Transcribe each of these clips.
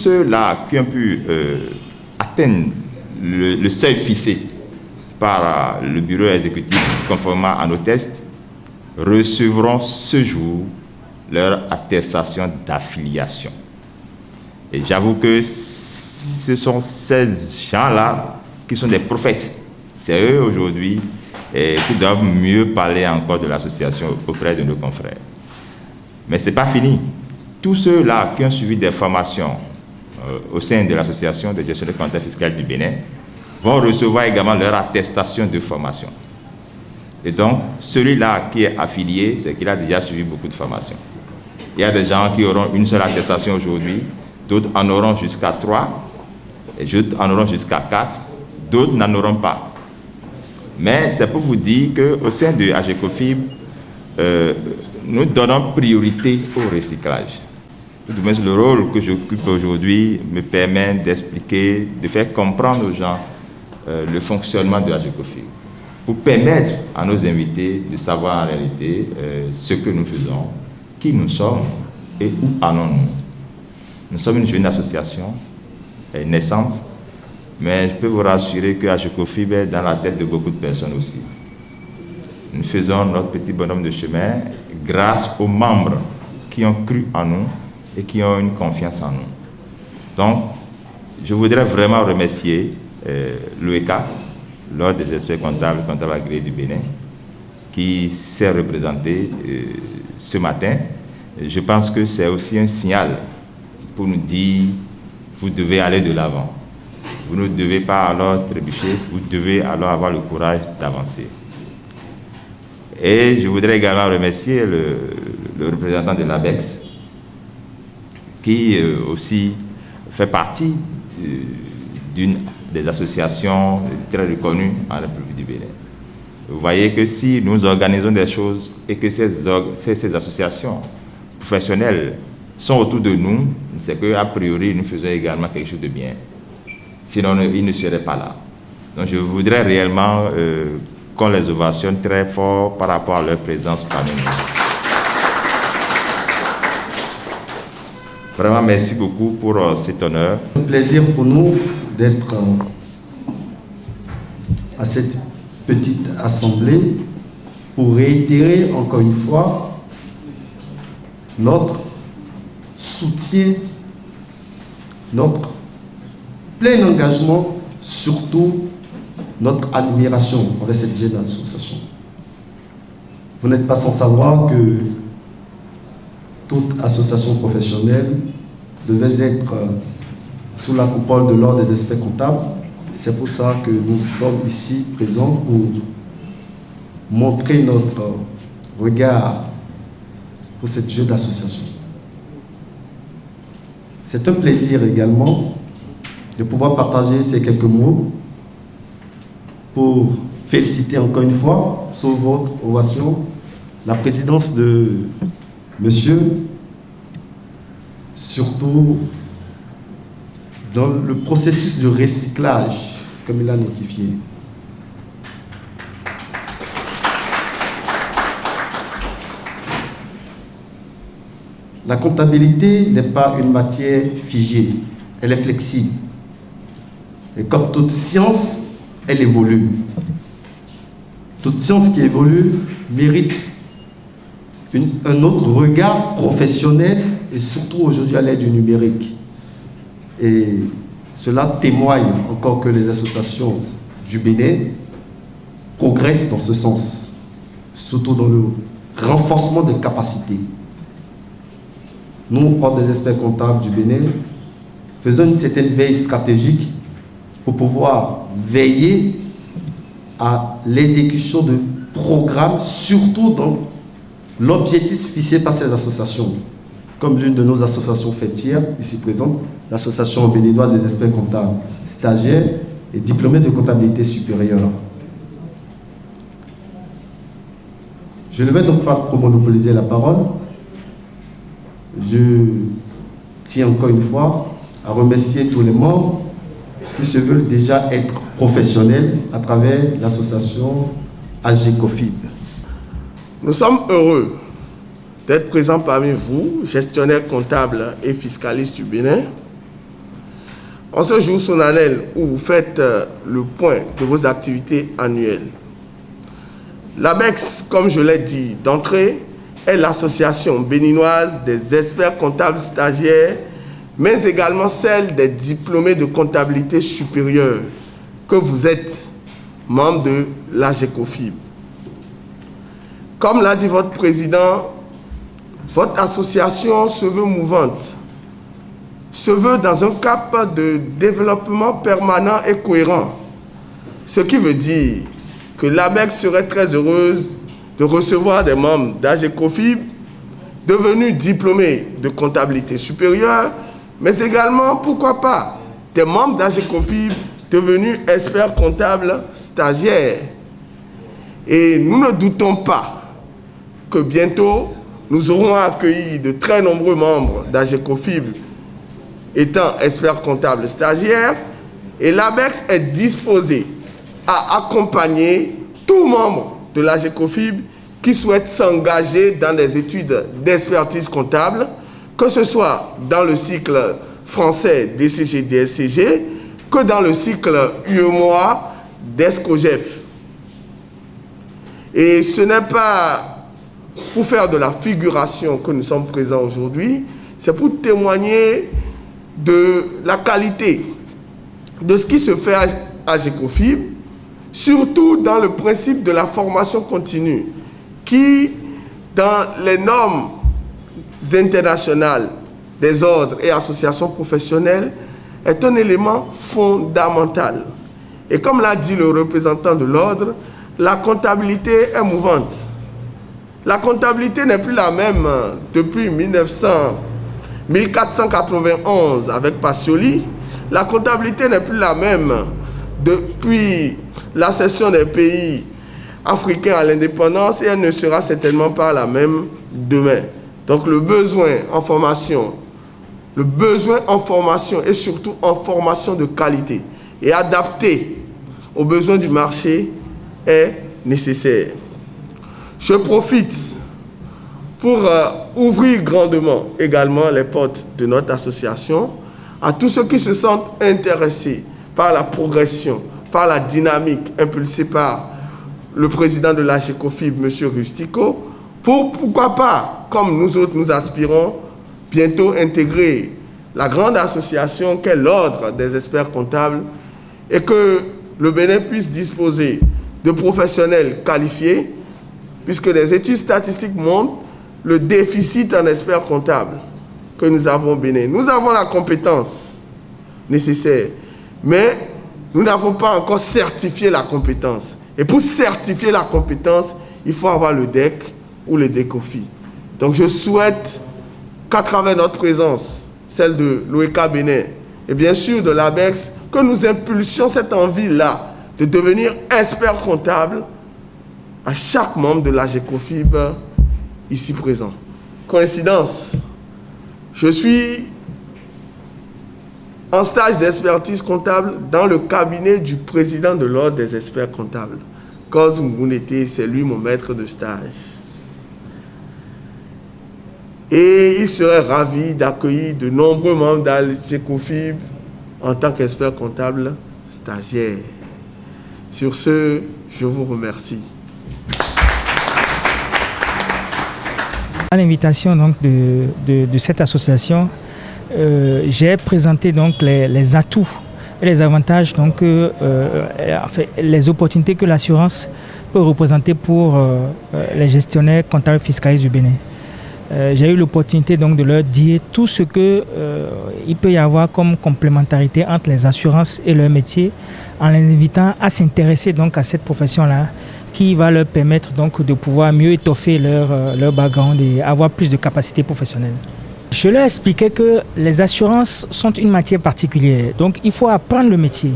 ceux-là qui ont pu atteindre le seuil fixé par le bureau exécutif conformément à nos tests recevront ce jour leur attestation d'affiliation. Et j'avoue que ce sont ces gens-là qui sont des prophètes. C'est eux aujourd'hui qui doivent mieux parler encore de l'association auprès de nos confrères. Mais ce n'est pas fini. Tous ceux-là qui ont suivi des formations au sein de l'association des gestionnaires comptables fiscaux du Bénin vont recevoir également leur attestation de formation. Et donc, celui-là qui est affilié, c'est qu'il a déjà suivi beaucoup de formations. Il y a des gens qui auront une seule attestation aujourd'hui, d'autres en auront jusqu'à 3, et d'autres en auront jusqu'à 4, d'autres n'en auront pas. Mais c'est pour vous dire qu'au sein de AGECOFIB, nous donnons priorité au recyclage. Tout de même, le rôle que j'occupe aujourd'hui me permet d'expliquer, de faire comprendre aux gens le fonctionnement de AGECOFIB, pour permettre à nos invités de savoir en réalité ce que nous faisons, qui nous sommes et où allons-nous. Nous sommes une jeune association naissante, mais je peux vous rassurer que AGECOFIB est dans la tête de beaucoup de personnes aussi. Nous faisons notre petit bonhomme de chemin grâce aux membres qui ont cru en nous et qui ont une confiance en nous. Donc, je voudrais vraiment remercier l'OECA, l'Ordre des experts comptables agréés du Bénin, qui s'est représenté ce matin. Je pense que c'est aussi un signal pour nous dire, vous devez aller de l'avant. Vous ne devez pas alors trébucher, vous devez alors avoir le courage d'avancer. Et je voudrais également remercier le représentant de l'ABEX, qui aussi fait partie d'une des associations très reconnues en République du Bénin. Vous voyez que si nous organisons des choses et que ces associations professionnelles sont autour de nous, c'est qu'a priori nous faisons également quelque chose de bien. Sinon, ils ne seraient pas là. Donc je voudrais réellement qu'on les ovationne très fort par rapport à leur présence parmi nous. Vraiment, merci beaucoup pour cet honneur. C'est un plaisir pour nous d'être à cette petite assemblée pour réitérer encore une fois notre soutien, notre plein engagement, surtout notre admiration envers cette jeune association. Vous n'êtes pas sans savoir que toute association professionnelle devait être sous la coupole de l'Ordre des experts comptables. C'est pour ça que nous sommes ici présents pour montrer notre regard pour cette jeune association. C'est un plaisir également de pouvoir partager ces quelques mots pour féliciter encore une fois, sous votre ovation, la présidence de monsieur, surtout dans le processus de recyclage, comme il a notifié. La comptabilité n'est pas une matière figée, elle est flexible. Et comme toute science, elle évolue. Toute science qui évolue mérite un autre regard professionnel et surtout aujourd'hui à l'ère du numérique. Et cela témoigne encore que les associations du Bénin progressent dans ce sens, surtout dans le renforcement des capacités. Nous, Ordre des experts comptables du Bénin, faisons une certaine veille stratégique pour pouvoir veiller à l'exécution de programmes, surtout dans l'objectif fixé par ces associations. Comme l'une de nos associations fêtières, ici présente, l'association béninoise des experts comptables, stagiaires et diplômés de comptabilité supérieure. Je ne vais donc pas trop monopoliser la parole. Je tiens encore une fois à remercier tous les membres qui se veulent déjà être professionnels à travers l'association AGECOFIB. Nous sommes heureux d'être présents parmi vous, gestionnaires comptables et fiscalistes du Bénin, En ce jour solennel où vous faites le point de vos activités annuelles, l'ABEX, comme je l'ai dit d'entrée, est l'association béninoise des experts comptables stagiaires, mais également celle des diplômés de comptabilité supérieure, que vous êtes membre de l'AGECOFIB. Comme l'a dit votre président, votre association se veut mouvante, se veut dans un cap de développement permanent et cohérent, ce qui veut dire que l'ABEC serait très heureuse de recevoir des membres d'AGECOFIB devenus diplômés de comptabilité supérieure, mais également, pourquoi pas, des membres d'AGECOFIB devenus experts comptables stagiaires. Et nous ne doutons pas que bientôt, nous aurons accueilli de très nombreux membres d'AGECOFIB étant experts comptables stagiaires, et l'ABEX est disposé à accompagner tout membre de l'AGECOFIB qui souhaite s'engager dans des études d'expertise comptable, que ce soit dans le cycle français DCG-DSCG, que dans le cycle UEMOA d'ESCOGEF. Et ce n'est pas pour faire de la figuration que nous sommes présents aujourd'hui, c'est pour témoigner de la qualité de ce qui se fait à AGECOFIB, surtout dans le principe de la formation continue, qui, dans les normes internationales des ordres et associations professionnelles, est un élément fondamental. Et comme l'a dit le représentant de l'ordre, la comptabilité est mouvante. La comptabilité n'est plus la même depuis 1491 avec Pacioli. La comptabilité n'est plus la même depuis la cession des pays africains à l'indépendance, et elle ne sera certainement pas la même demain. Donc le besoin en formation et surtout en formation de qualité et adaptée aux besoins du marché est nécessaire. Je profite pour ouvrir grandement également les portes de notre association à tous ceux qui se sentent intéressés par la progression, par la dynamique impulsée par le président de l'AGECOFIB, M. Rustico, pour, pourquoi pas, comme nous autres nous aspirons, bientôt intégrer la grande association qu'est l'Ordre des experts comptables, et que le Bénin puisse disposer de professionnels qualifiés, puisque les études statistiques montrent le déficit en experts comptables que nous avons au Bénin. Nous avons la compétence nécessaire, mais nous n'avons pas encore certifié la compétence. Et pour certifier la compétence, il faut avoir le DEC ou le DECOFI. Donc je souhaite qu'à travers notre présence, celle de l'OECA Bénin, et bien sûr de l'ABEX, que nous impulsions cette envie-là de devenir expert comptable à chaque membre de l'AGECOFIB ici présent. Coïncidence, je suis en stage d'expertise comptable dans le cabinet du président de l'Ordre des experts comptables. Cause Mbounete, c'est lui mon maître de stage. Et il serait ravi d'accueillir de nombreux membres d'AGECOFIB en tant qu'expert comptable stagiaire. Sur ce, je vous remercie. À l'invitation donc de cette association, j'ai présenté donc les atouts et les avantages, donc les opportunités que l'assurance peut représenter pour les gestionnaires comptables fiscalistes du Bénin. J'ai eu l'opportunité donc de leur dire tout ce que il peut y avoir comme complémentarité entre les assurances et leur métier, en les invitant à s'intéresser donc à cette profession-là, qui va leur permettre donc de pouvoir mieux étoffer leur background et avoir plus de capacités professionnelles. Je leur expliquais que les assurances sont une matière particulière, donc il faut apprendre le métier.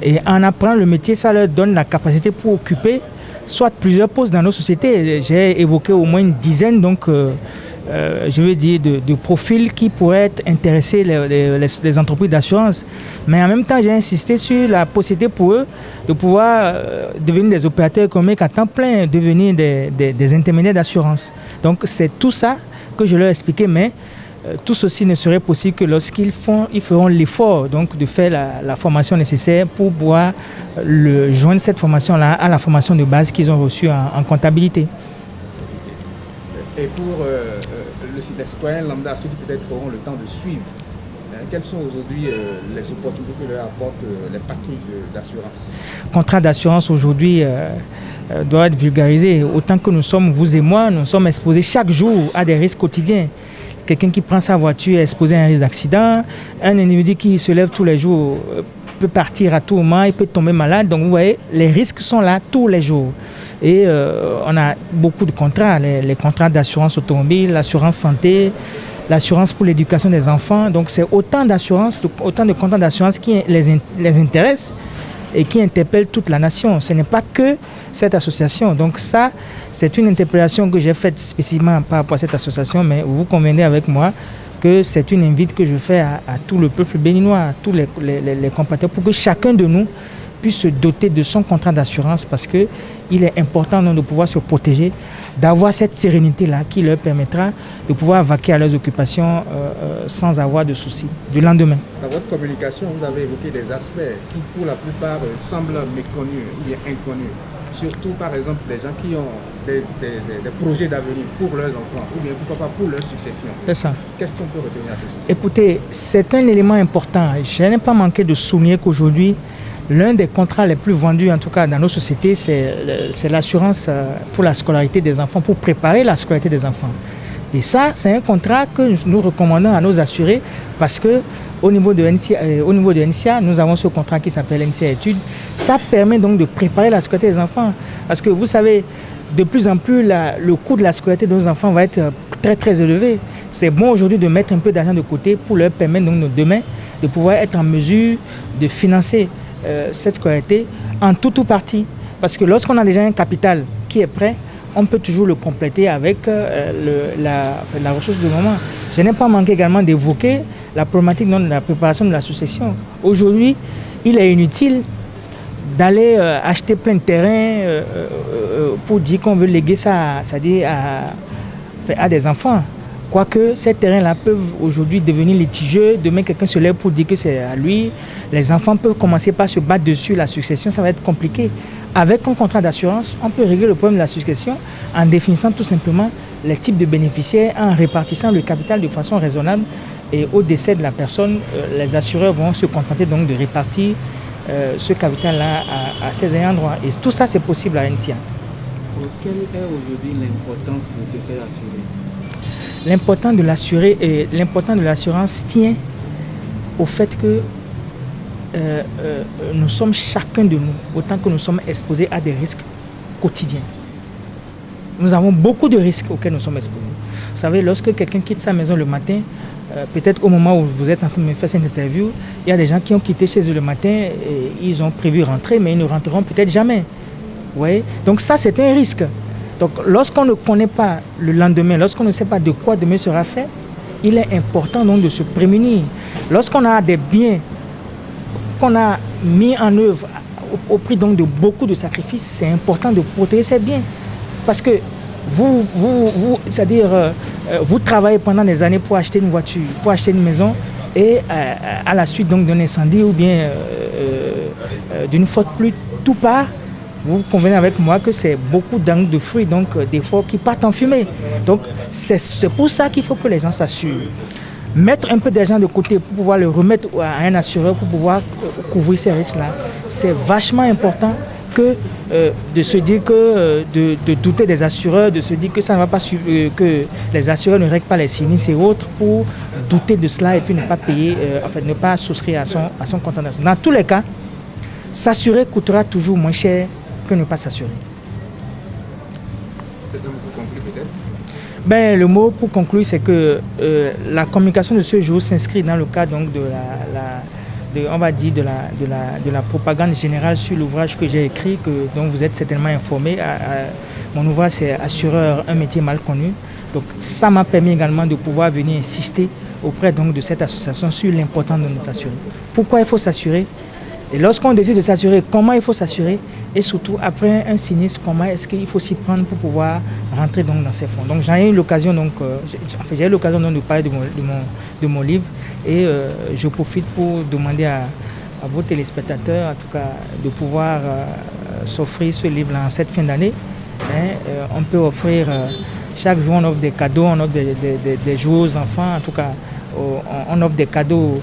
Et en apprenant le métier, ça leur donne la capacité pour occuper soit plusieurs postes dans nos sociétés. J'ai évoqué au moins une dizaine, donc je veux dire, de profils qui pourraient intéresser les entreprises d'assurance. Mais en même temps, j'ai insisté sur la possibilité pour eux de pouvoir devenir des opérateurs économiques à temps plein, devenir des intermédiaires d'assurance. Donc c'est tout ça que je leur ai expliqué, mais tout ceci ne serait possible que lorsqu'ils feront l'effort donc, de faire la formation nécessaire pour pouvoir joindre cette formation-là à la formation de base qu'ils ont reçue en comptabilité. Et pour les citoyens lambda, ceux qui peut-être auront le temps de suivre, quelles sont aujourd'hui les opportunités que leur apportent les packages d'assurance? Le contrat d'assurance aujourd'hui doit être vulgarisé. Autant que nous sommes, vous et moi, nous sommes exposés chaque jour à des risques quotidiens. Quelqu'un qui prend sa voiture est exposé à un risque d'accident. Un individu qui se lève tous les jours peut partir à tout moment, il peut tomber malade. Donc vous voyez, les risques sont là tous les jours. Et on a beaucoup de contrats, les contrats d'assurance automobile, l'assurance santé, l'assurance pour l'éducation des enfants. Donc c'est autant d'assurances, autant de contrats d'assurance qui les intéressent et qui interpellent toute la nation. Ce n'est pas que cette association. Donc ça, c'est une interpellation que j'ai faite spécifiquement par rapport à cette association, mais vous convenez avec moi que c'est une invite que je fais à tout le peuple béninois, à tous les compatriotes, pour que chacun de nous puisse se doter de son contrat d'assurance, parce qu'il est important de pouvoir se protéger, d'avoir cette sérénité-là qui leur permettra de pouvoir vaquer à leurs occupations sans avoir de soucis du lendemain. Dans votre communication, vous avez évoqué des aspects qui, pour la plupart, semblent méconnus ou bien inconnus. Surtout, par exemple, des gens qui ont des projets d'avenir pour leurs enfants ou bien pourquoi pas pour leur succession. C'est ça. Qu'est-ce qu'on peut retenir à ce sujet? Écoutez, c'est un élément important. Je n'ai pas manqué de souligner qu'aujourd'hui, l'un des contrats les plus vendus, en tout cas dans nos sociétés, c'est l'assurance pour la scolarité des enfants, pour préparer la scolarité des enfants. Et ça, c'est un contrat que nous recommandons à nos assurés parce qu'au niveau de NCA, nous avons ce contrat qui s'appelle NCA Études. Ça permet donc de préparer la scolarité des enfants. Parce que vous savez, de plus en plus, le coût de la scolarité de nos enfants va être très très élevé. C'est bon aujourd'hui de mettre un peu d'argent de côté pour leur permettre donc demain de pouvoir être en mesure de financer cette scolarité en tout ou partie. Parce que lorsqu'on a déjà un capital qui est prêt, on peut toujours le compléter avec la ressource du moment. Je n'ai pas manqué également d'évoquer la problématique de la préparation de la succession. Aujourd'hui, il est inutile d'aller acheter plein de terrains pour dire qu'on veut léguer ça, c'est-à-dire à des enfants. Quoique ces terrains-là peuvent aujourd'hui devenir litigieux, demain quelqu'un se lève pour dire que c'est à lui. Les enfants peuvent commencer par se battre dessus, la succession, ça va être compliqué. Avec un contrat d'assurance, on peut régler le problème de la succession en définissant tout simplement les types de bénéficiaires, en répartissant le capital de façon raisonnable. Et au décès de la personne, les assureurs vont se contenter donc de répartir ce capital-là à ses ayants droit. Et tout ça, c'est possible à NCA. Quelle est aujourd'hui l'importance de se faire assurer? L'importance de l'assurance tient au fait que nous sommes chacun de nous, autant que nous sommes exposés à des risques quotidiens. Nous avons beaucoup de risques auxquels nous sommes exposés. Vous savez, lorsque quelqu'un quitte sa maison le matin, peut-être au moment où vous êtes en train de me faire cette interview, il y a des gens qui ont quitté chez eux le matin et ils ont prévu rentrer, mais ils ne rentreront peut-être jamais. Vous voyez? Donc ça, c'est un risque. Donc lorsqu'on ne connaît pas le lendemain, lorsqu'on ne sait pas de quoi demain sera fait, il est important donc de se prémunir. Lorsqu'on a des biens qu'on a mis en œuvre au prix donc de beaucoup de sacrifices, c'est important de protéger ces biens. Parce que vous travaillez pendant des années pour acheter une voiture, pour acheter une maison, et à la suite donc d'un incendie ou bien d'une faute pluie, tout part. Vous convenez avec moi que c'est beaucoup d'angles de fruits, donc d'efforts qui partent en fumée. Donc c'est pour ça qu'il faut que les gens s'assurent. Mettre un peu d'argent de côté pour pouvoir le remettre à un assureur pour pouvoir couvrir ces risques-là, c'est vachement important que de se dire que de douter des assureurs, de se dire que ça ne va pas suivre, que les assureurs ne règlent pas les sinistres et autres, pour douter de cela et puis ne pas payer, ne pas souscrire à son contrat d'assurance. Dans tous les cas, s'assurer coûtera toujours moins cher que ne pas s'assurer. C'est un mot pour conclure peut-être? Le mot pour conclure, c'est que la communication de ce jour s'inscrit dans le cadre donc, de la propagande générale sur l'ouvrage que j'ai écrit, dont vous êtes certainement informé. Mon ouvrage, c'est Assureur, un métier mal connu. Donc ça m'a permis également de pouvoir venir insister auprès donc, de cette association sur l'importance de nous assurer. Pourquoi il faut s'assurer? Et lorsqu'on décide de s'assurer, comment il faut s'assurer, et surtout après un sinistre, comment est-ce qu'il faut s'y prendre pour pouvoir rentrer donc dans ces fonds. Donc j'ai eu l'occasion de parler de mon livre, et je profite pour demander à vos téléspectateurs, en tout cas, de pouvoir s'offrir ce livre en cette fin d'année. On peut offrir chaque jour, on offre des cadeaux, on offre des jouets aux enfants, en tout cas, on offre des cadeaux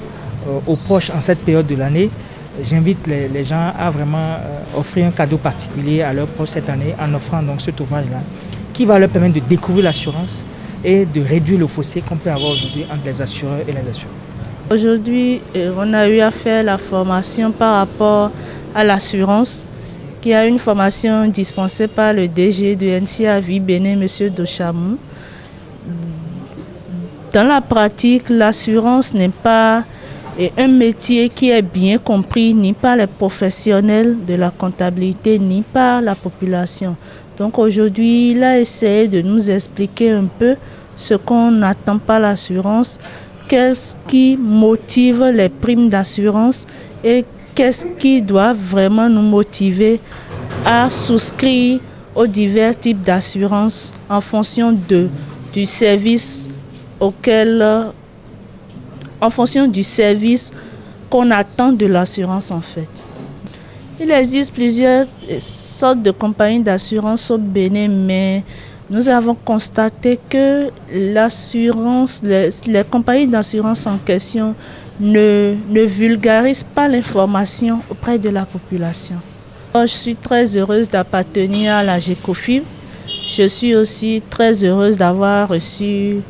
aux proches en cette période de l'année. J'invite les gens à vraiment offrir un cadeau particulier à leurs proches cette année en offrant donc cet ouvrage-là qui va leur permettre de découvrir l'assurance et de réduire le fossé qu'on peut avoir aujourd'hui entre les assureurs et les assurés. Aujourd'hui, on a eu à faire la formation par rapport à l'assurance, qui a une formation dispensée par le DG de NCA Vie Bénin, M. Dochamou. Dans la pratique, l'assurance n'est pas un métier qui est bien compris ni par les professionnels de la comptabilité ni par la population. Donc aujourd'hui, il a essayé de nous expliquer un peu ce qu'on n'attend pas l'assurance, qu'est-ce qui motive les primes d'assurance et qu'est-ce qui doit vraiment nous motiver à souscrire aux divers types d'assurance en fonction du service qu'on attend de l'assurance en fait. Il existe plusieurs sortes de compagnies d'assurance au Bénin, mais nous avons constaté que l'assurance, les compagnies d'assurance en question ne vulgarisent pas l'information auprès de la population. Je suis très heureuse d'appartenir à la GECOFIB. Je suis aussi très heureuse d'avoir reçu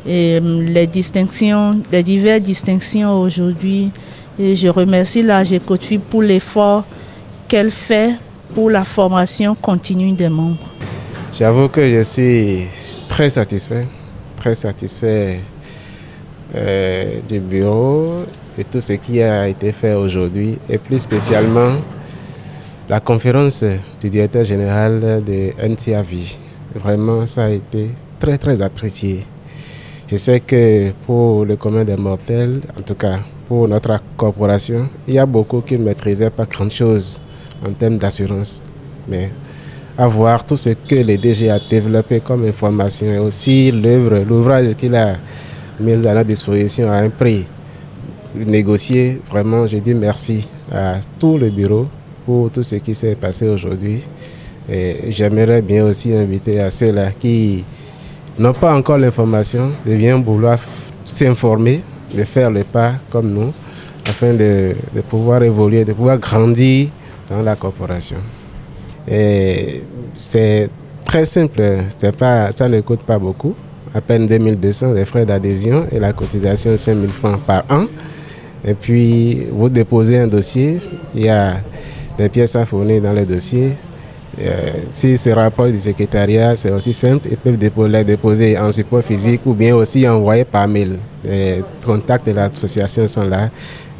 les diverses distinctions aujourd'hui. Et je remercie la GECOFIB pour l'effort qu'elle fait pour la formation continue des membres. J'avoue que je suis très satisfait du bureau et tout ce qui a été fait aujourd'hui, et plus spécialement la conférence du directeur général de NCA Vie. Vraiment, ça a été très très apprécié. Je sais que pour le commun des mortels, en tout cas pour notre corporation, il y a beaucoup qui ne maîtrisaient pas grand-chose en termes d'assurance. Mais avoir tout ce que le DG a développé comme information et aussi l'ouvrage qu'il a mis à notre disposition à un prix négocié, vraiment je dis merci à tout le bureau pour tout ce qui s'est passé aujourd'hui. Et j'aimerais bien aussi inviter à ceux-là qui n'ont pas encore l'information de bien vouloir s'informer, de faire le pas comme nous, afin de pouvoir évoluer, de pouvoir grandir dans la corporation. Et c'est très simple, ça ne coûte pas beaucoup, à peine 2200 les frais d'adhésion et la cotisation 5000 francs par an. Et puis vous déposez un dossier, il y a des pièces à fournir dans le dossier. Si ce rapport du secrétariat, c'est aussi simple, ils peuvent les déposer en support physique ou bien aussi envoyer par mail. Les contacts de l'association sont là.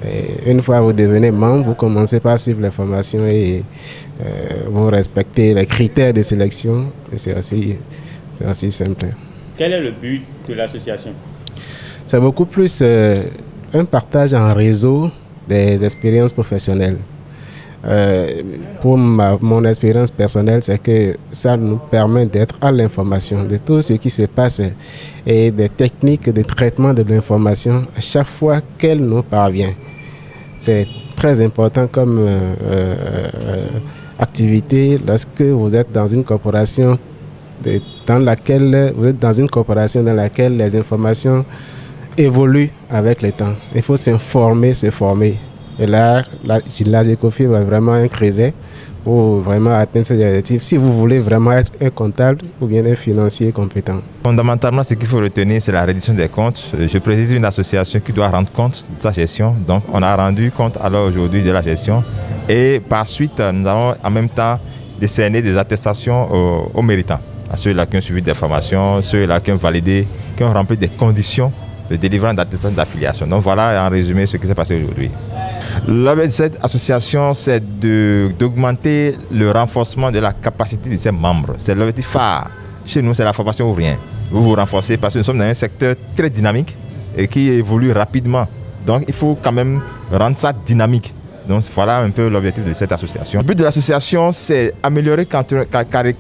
Et une fois que vous devenez membre, vous commencez par suivre les formations et vous respectez les critères de sélection. Et c'est aussi simple. Quel est le but de l'association? C'est beaucoup plus un partage en réseau des expériences professionnelles. Pour mon expérience personnelle, c'est que ça nous permet d'être à l'information de tout ce qui se passe et des techniques de traitement de l'information à chaque fois qu'elle nous parvient. C'est très important comme activité lorsque vous êtes dans une corporation dans laquelle les informations évoluent avec le temps. Il faut s'informer, se former. Et là, la GECOFIB va vraiment un creuset pour vraiment atteindre ces objectifs si vous voulez vraiment être un comptable ou bien un financier compétent. Fondamentalement, ce qu'il faut retenir, c'est la reddition des comptes. Je préside une association qui doit rendre compte de sa gestion. Donc, on a rendu compte alors aujourd'hui de la gestion. Et par suite, nous allons en même temps décerner des attestations aux méritants, à ceux-là qui ont suivi des formations, ceux-là qui ont validé, qui ont rempli des conditions de délivrance d'attestation d'affiliation. Donc voilà en résumé ce qui s'est passé aujourd'hui. L'objet de cette association, c'est d'augmenter le renforcement de la capacité de ses membres. C'est l'objectif phare. Chez nous, c'est la formation ou rien. Vous vous renforcez parce que nous sommes dans un secteur très dynamique et qui évolue rapidement. Donc il faut quand même rendre ça dynamique. Donc voilà un peu l'objectif de cette association. Le but de l'association, c'est améliorer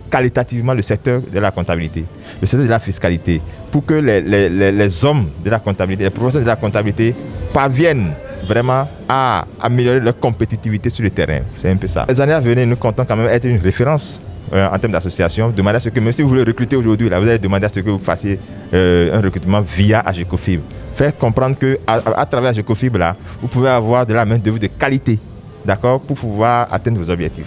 qualitativement le secteur de la comptabilité, le secteur de la fiscalité, pour que les hommes de la comptabilité, les professionnels de la comptabilité parviennent vraiment à améliorer leur compétitivité sur le terrain. C'est un peu ça. Les années à venir, nous comptons quand même être une référence en termes d'association, demander à ce que, même si vous voulez recruter aujourd'hui, là, vous allez demander à ce que vous fassiez un recrutement via AGECOFIB. Faire comprendre qu'à travers AGECOFIB, là, vous pouvez avoir de la main-d'œuvre de qualité, d'accord, pour pouvoir atteindre vos objectifs.